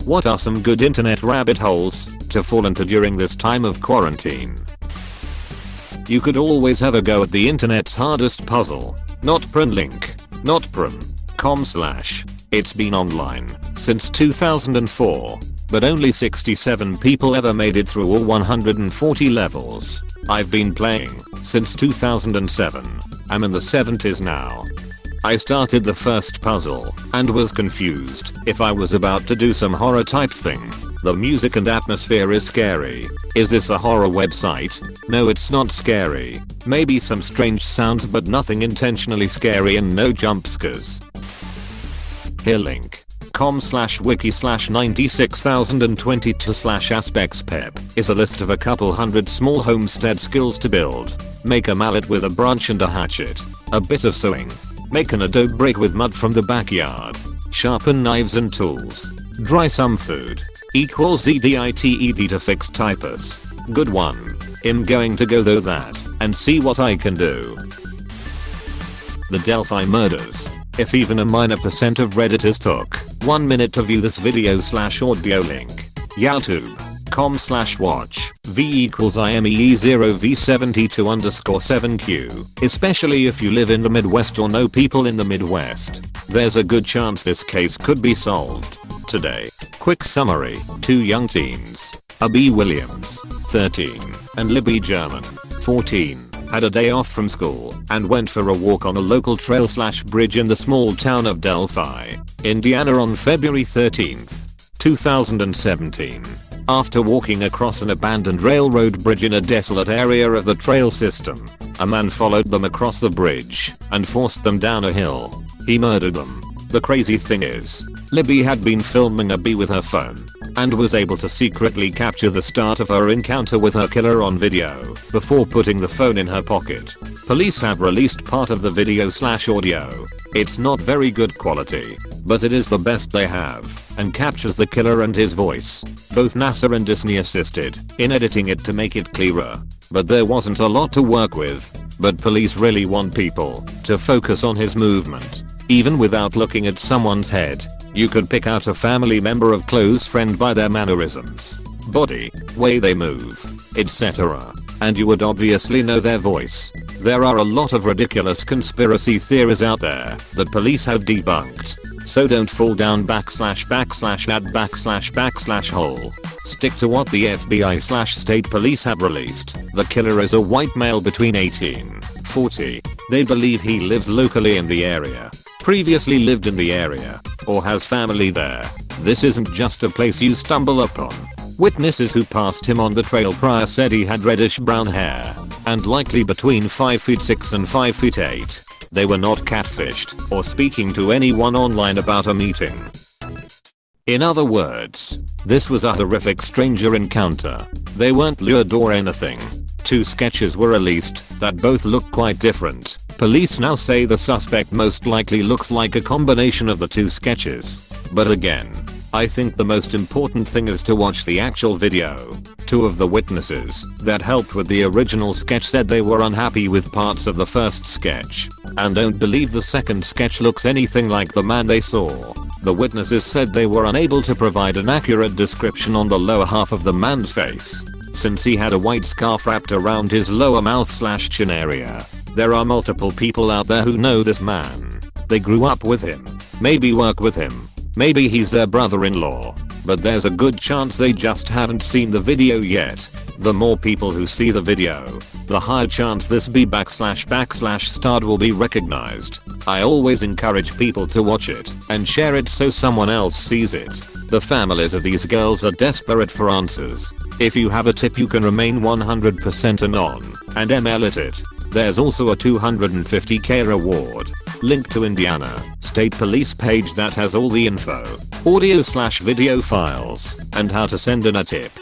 What are some good internet rabbit holes to fall into during this time of quarantine? You could always have a go at the internet's hardest puzzle. Not.printlink. Not.prim.com/. It's been online since 2004, but only 67 people ever made it through all 140 levels. I've been playing since 2007. I'm in the 70s now. I started the first puzzle and was confused if I was about to do some horror type thing. The music and atmosphere is scary. Is this a horror website? No, it's not scary. Maybe some strange sounds but nothing intentionally scary and no jump scares. Here link.com/wiki/96022/aspectspep is a list of a couple hundred small homestead skills to build. Make a mallet with a branch and a hatchet. A bit of sewing. Make an adobe brick with mud from the backyard. Sharpen knives and tools. Dry some food. =EDITED to fix typus. Good one. I'm going to go though that and see what I can do. The Delphi murders. If even a minor percent of redditors took 1 minute to view this video/audio link. youtube.com/watch v=IMEE0v72_7q. Especially if you live in the Midwest or know people in the Midwest. There's a good chance this case could be solved today. Quick summary. 2 young teens, Abby Williams, 13, and Libby German, 14, had a day off from school and went for a walk on a local trail/bridge in the small town of Delphi, Indiana on February 13th, 2017. After walking across an abandoned railroad bridge in a desolate area of the trail system, a man followed them across the bridge and forced them down a hill. He murdered them. The crazy thing is, Libby had been filming Abby with her phone and was able to secretly capture the start of her encounter with her killer on video before putting the phone in her pocket. Police have released part of the video/audio. It's not very good quality, but it is the best they have and captures the killer and his voice. Both NASA and Disney assisted in editing it to make it clearer, but there wasn't a lot to work with. But police really want people to focus on his movement. Even without looking at someone's head, you could pick out a family member or close friend by their mannerisms, body, way they move, etc. And you would obviously know their voice. There are a lot of ridiculous conspiracy theories out there that police have debunked. So don't fall down //ad//hole. Stick to what the FBI/state police have released. The killer is a white male between 18 and 40. They believe he lives locally in the area, previously lived in the area, or has family there. This isn't just a place you stumble upon. Witnesses who passed him on the trail prior said he had reddish brown hair and likely between 5'6" and 5'8". They were not catfished or speaking to anyone online about a meeting. In other words, this was a horrific stranger encounter. They weren't lured or anything. 2 sketches were released that both look quite different. Police now say the suspect most likely looks like a combination of the 2 sketches. But again, I think the most important thing is to watch the actual video. 2 of the witnesses that helped with the original sketch said they were unhappy with parts of the first sketch and don't believe the second sketch looks anything like the man they saw. The witnesses said they were unable to provide an accurate description on the lower half of the man's face, since he had a white scarf wrapped around his lower mouth/chin area. There are multiple people out there who know this man. They grew up with him, maybe work with him, maybe he's their brother-in-law, but there's a good chance they just haven't seen the video yet. The more people who see the video, the higher chance this /star will be recognized. I always encourage people to watch it and share it so someone else sees it. The families of these girls are desperate for answers. If you have a tip you can remain 100% anon and email it. There's also a $250k reward. Link to Indiana State Police page that has all the info, audio/video files, and how to send in a tip.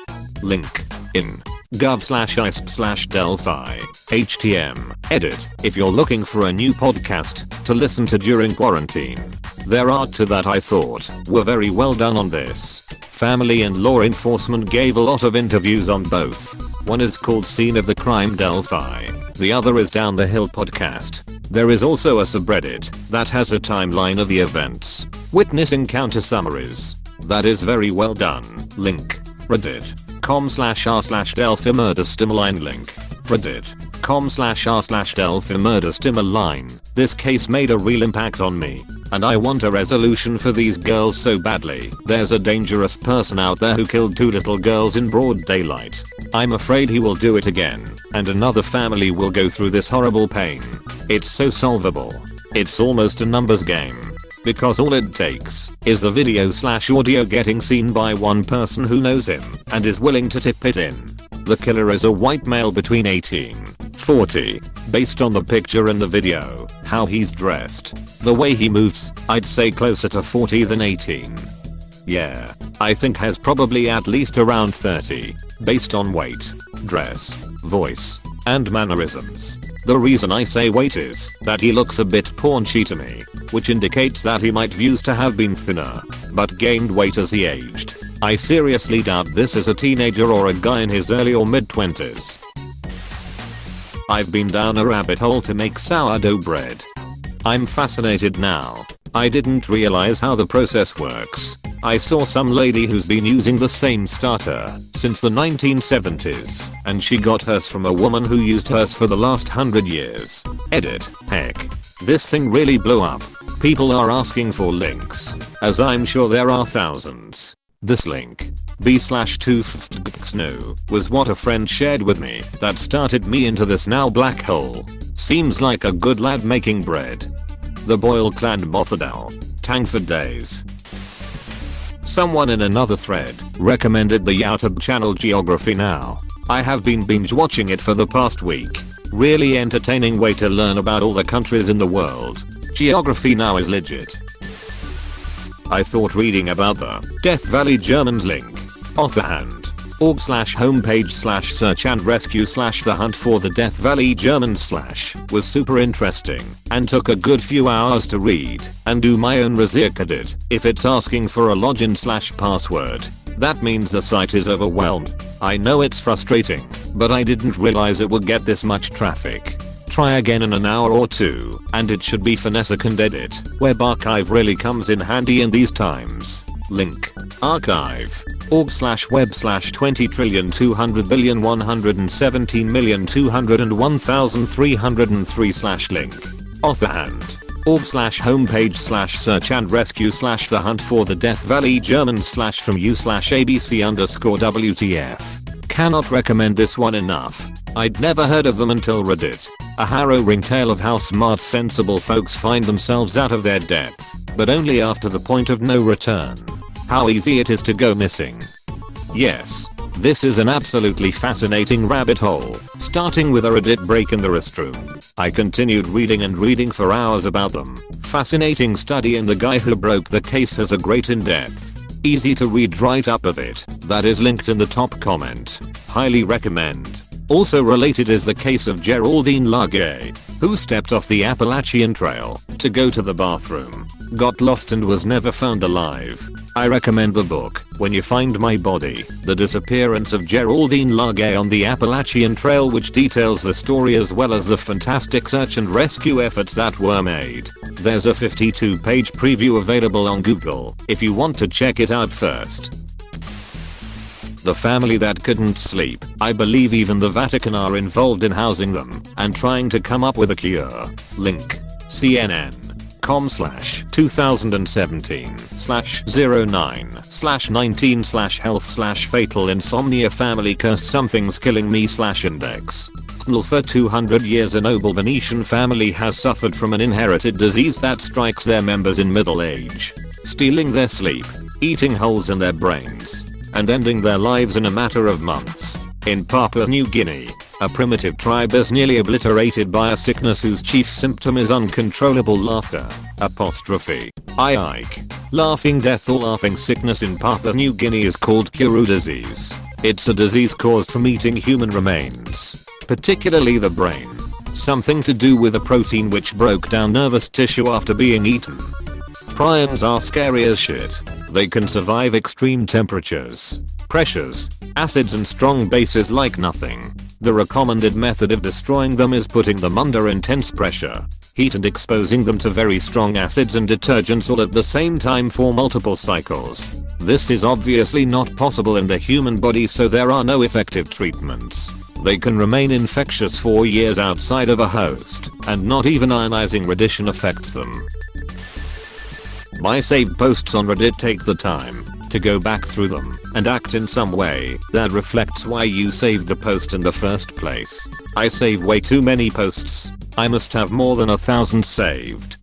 Link in gov/isp/Delphi. HTM. Edit. If you're looking for a new podcast to listen to during quarantine, there are 2 that I thought were very well done on this. Family and law enforcement gave a lot of interviews on both. One is called Scene of the Crime Delphi. The other is Down the Hill Podcast. There is also a subreddit that has a timeline of the events, witness encounter summaries, That is very well done. Link. reddit.com/r/delphi link. reddit.com/r/delphi This case made a real impact on me. And I want a resolution for these girls so badly. There's a dangerous person out there who killed 2 little girls in broad daylight. I'm afraid he will do it again, and another family will go through this horrible pain. It's so solvable. It's almost a numbers game. Because all it takes is the video/audio getting seen by one person who knows him and is willing to tip it in. The killer is a white male between 18-40. Based on the picture in the video, how he's dressed, the way he moves, I'd say closer to 40 than 18. Yeah, I think has probably at least around 30, based on weight, dress, voice, and mannerisms. The reason I say weight is that he looks a bit paunchy to me, which indicates that he might used to have been thinner, but gained weight as he aged. I seriously doubt this is a teenager or a guy in his early or mid-20s. I've been down a rabbit hole to make sourdough bread. I'm fascinated now. I didn't realize how the process works. I saw some lady who's been using the same starter since the 1970s, and she got hers from a woman who used hers for the last 100 years. Edit. Heck. This thing really blew up. People are asking for links, as I'm sure there are thousands. This link, b/2fxno, was what a friend shared with me that started me into this now black hole. Seems like a good lad making bread. The Boyle clan Mothadal. Tang for days. Someone in another thread recommended the YouTube channel Geography Now. I have been binge watching it for the past week. Really entertaining way to learn about all the countries in the world. Geography Now is legit. I thought reading about the Death Valley Germans link, offhand, org/homepage/search and rescue/the hunt for the Death Valley Germans/ was super interesting and took a good few hours to read and do my own research edit. If it's asking for a login/password, that means the site is overwhelmed. I know it's frustrating, but I didn't realize it would get this much traffic. Try again in an hour or two, and it should be finesse and edit. Web archive really comes in handy in these times. Link. Archive. org/web/20,200,117,201,303/link. Offhand. org/homepage/search and rescue/the hunt for the Death Valley Germans/ from you/abc_WTF. Cannot recommend this one enough. I'd never heard of them until Reddit. A harrowing tale of how smart sensible folks find themselves out of their depth, but only after the point of no return. How easy it is to go missing. Yes, this is an absolutely fascinating rabbit hole, starting with a Reddit break in the restroom. I continued reading for hours about them. Fascinating study, and the guy who broke the case has a great in-depth, easy to read write-up of it that is linked in the top comment. Highly recommend. Also related is the case of Geraldine Lagay, who stepped off the Appalachian Trail to go to the bathroom, got lost and was never found alive. I recommend the book, When You Find My Body, The Disappearance of Geraldine Lagay on the Appalachian Trail, which details the story as well as the fantastic search and rescue efforts that were made. There's a 52-page preview available on Google if you want to check it out first. The family that couldn't sleep. I believe even the Vatican are involved in housing them and trying to come up with a cure. Link. CNN.com/2017/09/19/health/fatal insomnia family curse something's killing me/index. For 200 years a noble Venetian family has suffered from an inherited disease that strikes their members in middle age, stealing their sleep, eating holes in their brains, and ending their lives in a matter of months. In Papua New Guinea, a primitive tribe is nearly obliterated by a sickness whose chief symptom is uncontrollable laughter. Ike. Laughing death or laughing sickness in Papua New Guinea is called Kuru disease. It's a disease caused from eating human remains, particularly the brain. Something to do with a protein which broke down nervous tissue after being eaten. Prions are scary as shit. They can survive extreme temperatures, pressures, acids and strong bases like nothing. The recommended method of destroying them is putting them under intense pressure. heat and exposing them to very strong acids and detergents all at the same time for multiple cycles. This is obviously not possible in the human body, so there are no effective treatments. They can remain infectious for years outside of a host, and not even ionizing radiation affects them. My saved posts on Reddit, take the time to go back through them and act in some way that reflects why you saved the post in the first place. I save way too many posts. I must have more than 1,000 saved.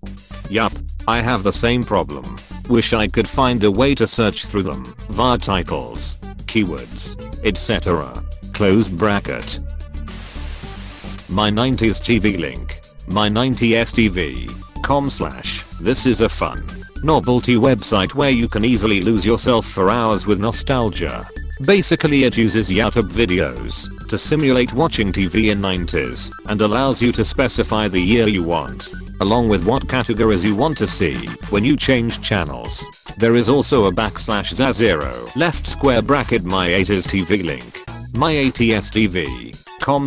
Yup, I have the same problem. Wish I could find a way to search through them via titles, keywords, etc. Close bracket. My 90s TV link. my90stv.com/. This is a fun novelty website where you can easily lose yourself for hours with nostalgia. Basically it uses YouTube videos to simulate watching TV in 90s and allows you to specify the year you want, along with what categories you want to see when you change channels. There is also a /0 left square bracket my 80s TV link. my80stv.com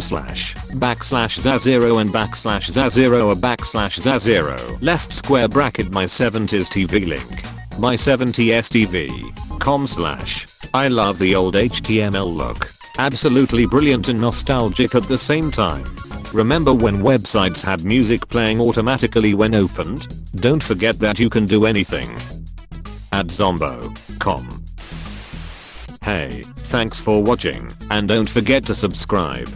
//0 and /0 a /0 left square bracket my 70s TV link. my70stv.com /. I love the old HTML look. Absolutely brilliant and nostalgic at the same time. Remember when websites had music playing automatically when opened? Don't forget that you can do anything. @zombo.com. Hey, thanks for watching, and don't forget to subscribe.